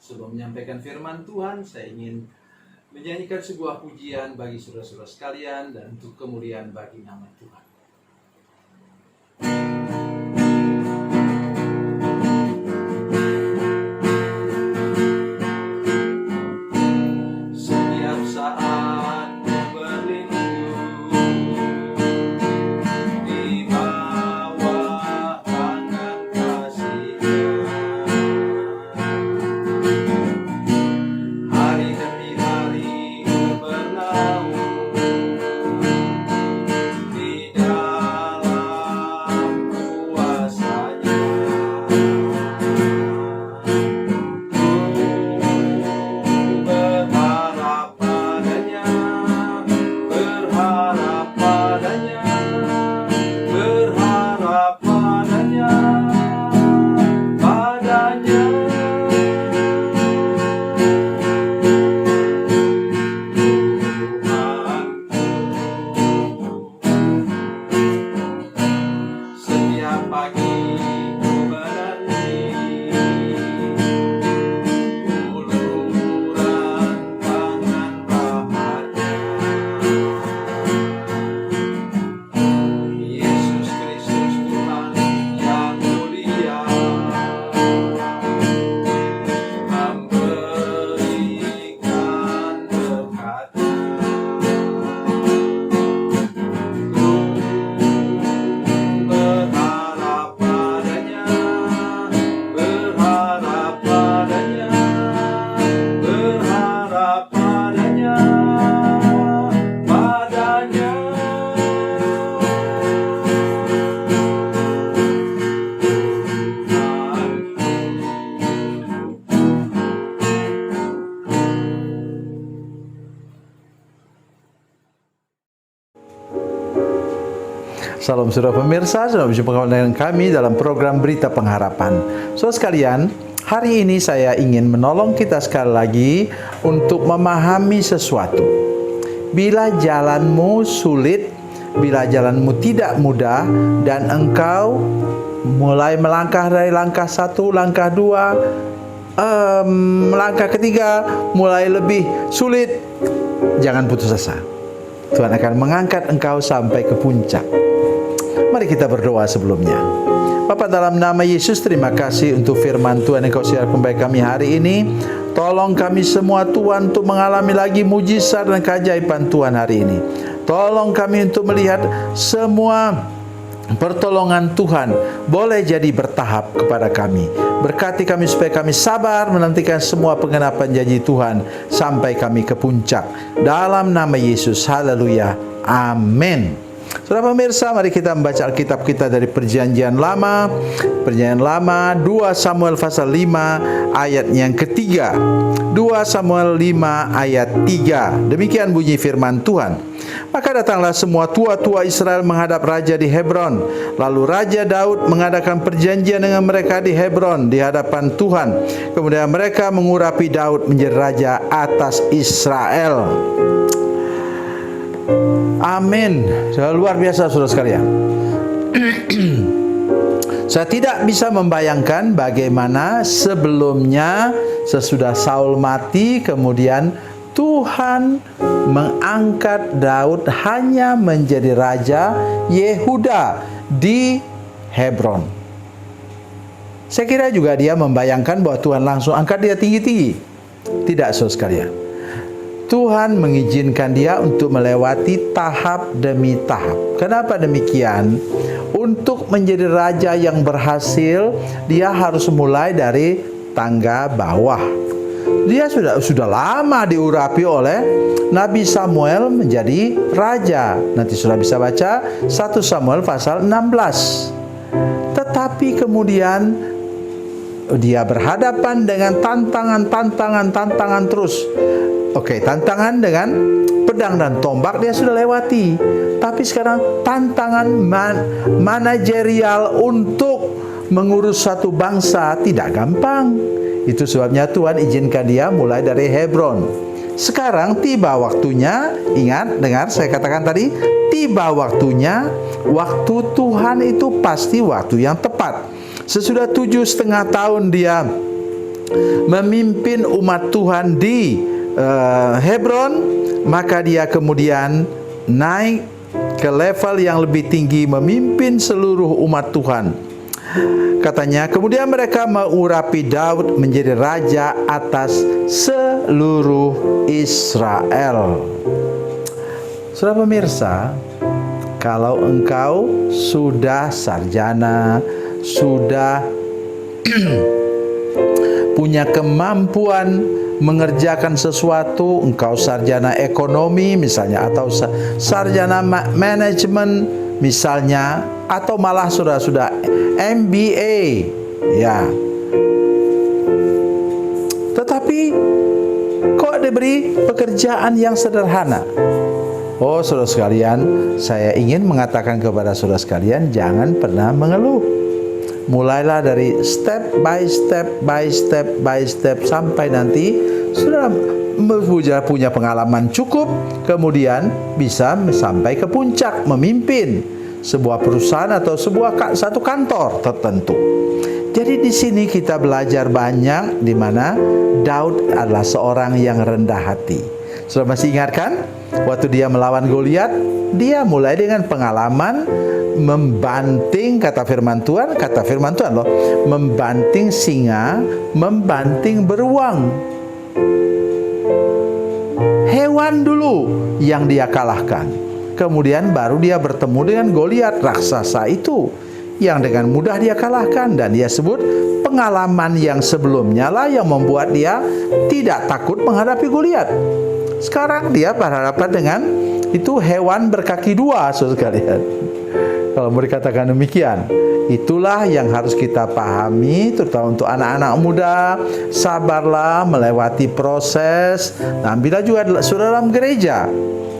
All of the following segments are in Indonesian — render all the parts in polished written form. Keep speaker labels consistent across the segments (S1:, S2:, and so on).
S1: Sebelum menyampaikan firman Tuhan, saya ingin menyanyikan sebuah pujian bagi saudara-saudara sekalian dan untuk kemuliaan bagi nama Tuhan. Setiap saat berlindung di bawah tangan kasih-Nya, hari demi hari berlalu di dalam kuasa-Nya. Berharap padanya, berharap padanya, berharap padanya, padanya. Setiap pagi ku menanti uluran tangan rahmat-Nya. Yesus Kristus Tuhan yang mulia memberikan berkat-Nya. Berharap padanya, berharap padanya, berharap padanya, padanya.
S2: Salam saudara pemirsa, sudah berjumpa dengan kami dalam program Berita Pengharapan. Saudara sekalian, hari ini saya ingin menolong kita sekali lagi untuk memahami sesuatu. Bila jalanmu sulit, bila jalanmu tidak mudah, dan engkau mulai melangkah dari langkah satu, langkah dua, langkah ketiga mulai lebih sulit, jangan putus asa. Tuhan akan mengangkat engkau sampai ke puncak. Mari kita berdoa sebelumnya. Bapa, dalam nama Yesus, terima kasih untuk firman Tuhan yang Kau siarkan bagi kami hari ini. Tolong kami semua Tuhan untuk mengalami lagi mujizat dan keajaiban Tuhan hari ini. Tolong kami untuk melihat semua pertolongan Tuhan boleh jadi bertahap kepada kami. Berkati kami supaya kami sabar menantikan semua penggenapan janji Tuhan sampai kami ke puncak. Dalam nama Yesus, haleluya, amin. Saudara pemirsa, mari kita membaca Alkitab kita dari Perjanjian Lama. Perjanjian Lama 2 Samuel pasal 5 ayat yang ketiga. 2 Samuel 5 ayat 3. Demikian bunyi firman Tuhan. Maka datanglah semua tua-tua Israel menghadap raja di Hebron. Lalu Raja Daud mengadakan perjanjian dengan mereka di Hebron di hadapan Tuhan. Kemudian mereka mengurapi Daud menjadi raja atas Israel. Amin. Luar biasa saudara sekalian. Saya tidak bisa membayangkan bagaimana sebelumnya sesudah Saul mati, kemudian Tuhan mengangkat Daud hanya menjadi raja Yehuda di Hebron. Saya kira juga dia membayangkan bahwa Tuhan langsung angkat dia tinggi-tinggi. Tidak saudara sekalian. Tuhan mengizinkan dia untuk melewati tahap demi tahap. Kenapa demikian? Untuk menjadi raja yang berhasil, dia harus mulai dari tangga bawah. Dia sudah lama diurapi oleh Nabi Samuel menjadi raja. Nanti sudah bisa baca 1 Samuel pasal 16. Tetapi kemudian dia berhadapan dengan tantangan terus. Oke, tantangan dengan pedang dan tombak dia sudah lewati. Tapi sekarang tantangan manajerial untuk mengurus satu bangsa tidak gampang. Itu sebabnya Tuhan izinkan dia mulai dari Hebron. Sekarang tiba waktunya, ingat, dengar saya katakan tadi, tiba waktunya, waktu Tuhan itu pasti waktu yang tepat. Sesudah 7,5 tahun dia memimpin umat Tuhan di Hebron, maka dia kemudian naik ke level yang lebih tinggi, memimpin seluruh umat Tuhan. Katanya, kemudian mereka mengurapi Daud menjadi raja atas seluruh Israel. Saudara pemirsa, kalau engkau sudah sarjana, sudah punya kemampuan mengerjakan sesuatu, engkau sarjana ekonomi misalnya, atau sarjana manajemen misalnya, atau malah sudah MBA, ya. Tetapi kok diberi pekerjaan yang sederhana? Oh, saudara sekalian, saya ingin mengatakan kepada saudara sekalian, jangan pernah mengeluh. Mulailah dari step by step sampai nanti sudah punya pengalaman cukup, kemudian bisa sampai ke puncak memimpin sebuah perusahaan atau satu kantor tertentu. Jadi di sini kita belajar banyak, di mana Daud adalah seorang yang rendah hati. Sudah masih ingat kan? Waktu dia melawan Goliat, dia mulai dengan pengalaman membanting, kata firman Tuhan loh, membanting singa, membanting beruang. Hewan dulu yang dia kalahkan. Kemudian baru dia bertemu dengan Goliat, raksasa itu, yang dengan mudah dia kalahkan. Dan dia sebut pengalaman yang sebelumnya lah yang membuat dia tidak takut menghadapi Goliat. Sekarang dia berhadapan dengan itu hewan berkaki dua, saudara sekalian. Kalau mau dikatakan demikian, itulah yang harus kita pahami, terutama untuk anak-anak muda. Sabarlah melewati proses. Nah, bila juga sudah dalam gereja,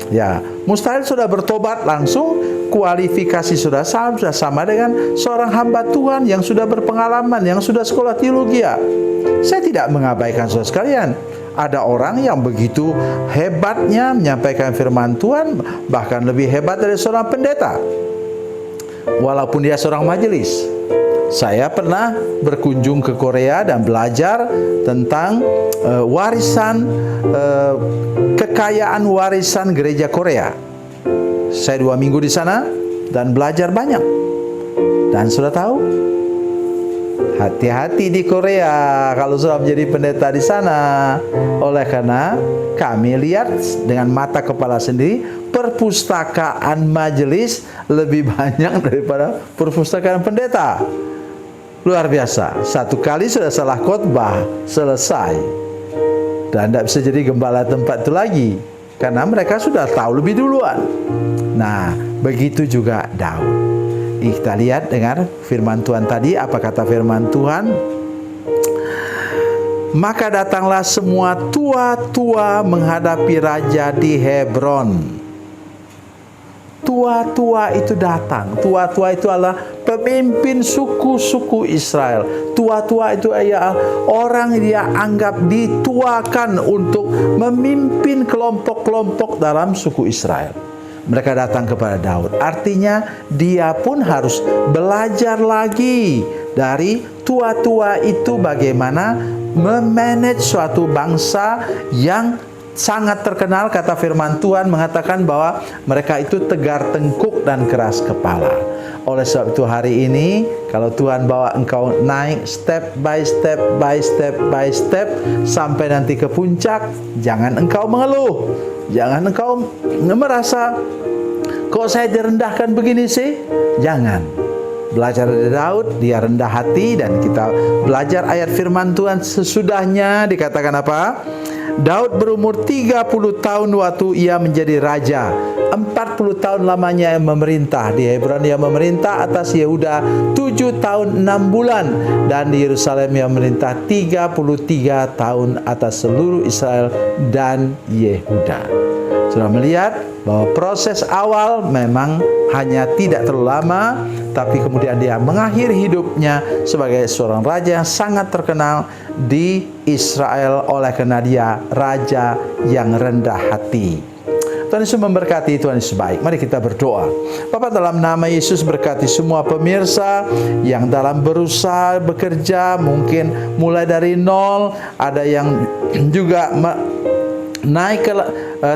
S2: ya, mustahil sudah bertobat langsung kualifikasi sudah sama dengan seorang hamba Tuhan yang sudah berpengalaman, yang sudah sekolah teologi. Saya tidak mengabaikan saudara sekalian. Ada orang yang begitu hebatnya menyampaikan firman Tuhan, bahkan lebih hebat dari seorang pendeta, walaupun dia seorang majelis. Saya pernah berkunjung ke Korea dan belajar tentang warisan, kekayaan warisan gereja Korea. Saya 2 minggu di sana dan belajar banyak. Dan sudah tahu, hati-hati di Korea kalau sudah menjadi pendeta di sana. Oleh karena kami lihat dengan mata kepala sendiri, perpustakaan majelis lebih banyak daripada perpustakaan pendeta. Luar biasa. Satu kali sudah salah khotbah, selesai. Dan tidak bisa jadi gembala tempat itu lagi, karena mereka sudah tahu lebih duluan. Nah, begitu juga Daud. Kita lihat dengar firman Tuhan tadi. Apa kata firman Tuhan? Maka datanglah semua tua-tua menghadapi raja di Hebron. Tua-tua itu datang. Tua-tua itu adalah pemimpin suku-suku Israel. Tua-tua itu adalah orang dia anggap dituakan untuk memimpin kelompok-kelompok dalam suku Israel. Mereka datang kepada Daud. Artinya dia pun harus belajar lagi dari tua-tua itu bagaimana memanage suatu bangsa yang sangat terkenal. Kata firman Tuhan mengatakan bahwa mereka itu tegar tengkuk dan keras kepala. Oleh sebab itu hari ini, kalau Tuhan bawa engkau naik step by step sampai nanti ke puncak, jangan engkau mengeluh. Jangan engkau merasa, kok saya direndahkan begini sih? Jangan. Belajar dari Daud, dia rendah hati. Dan kita belajar ayat firman Tuhan sesudahnya. Dikatakan apa? Daud berumur 30 tahun waktu ia menjadi raja. 40 tahun lamanya ia memerintah. Di Hebron ia memerintah atas Yehuda 7 tahun 6 bulan. Dan di Yerusalem ia memerintah 33 tahun atas seluruh Israel dan Yehuda. Sudah melihat bahwa proses awal memang hanya tidak terlalu lama, tapi kemudian dia mengakhiri hidupnya sebagai seorang raja yang sangat terkenal di Israel oleh karena dia raja yang rendah hati. Tuhan Yesus memberkati, Tuhan Yesus baik. Mari kita berdoa. Bapa, dalam nama Yesus berkati semua pemirsa yang dalam berusaha bekerja, mungkin mulai dari nol, ada yang juga naik ke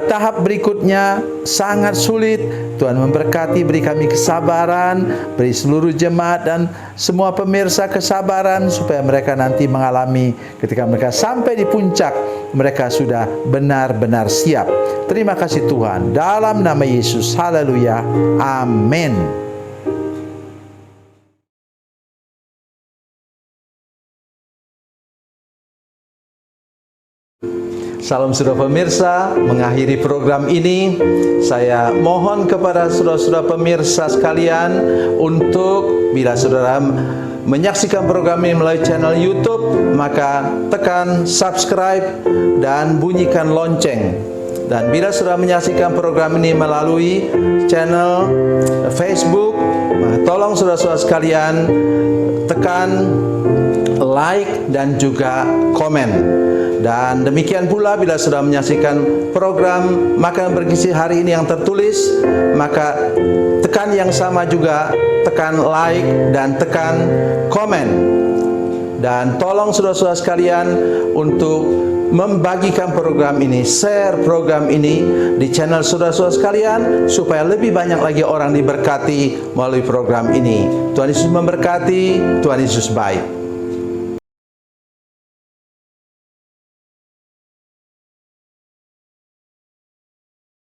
S2: tahap berikutnya sangat sulit. Tuhan memberkati, beri kami kesabaran, beri seluruh jemaat dan semua pemirsa kesabaran supaya mereka nanti mengalami ketika mereka sampai di puncak, mereka sudah benar-benar siap. Terima kasih Tuhan, dalam nama Yesus. Haleluya, amin. Salam saudara pemirsa, mengakhiri program ini saya mohon kepada saudara-saudara pemirsa sekalian untuk bila saudara menyaksikan program ini melalui channel YouTube, maka tekan subscribe dan bunyikan lonceng. Dan bila saudara menyaksikan program ini melalui channel Facebook, maka tolong saudara-saudara sekalian tekan like dan juga komen. Dan demikian pula bila sudah menyaksikan program Makanan Bergizi hari ini yang tertulis, maka tekan yang sama juga, tekan like dan tekan komen. Dan tolong saudara-saudara sekalian untuk membagikan program ini, share program ini di channel saudara-saudara sekalian supaya lebih banyak lagi orang diberkati melalui program ini. Tuhan Yesus memberkati, Tuhan Yesus baik.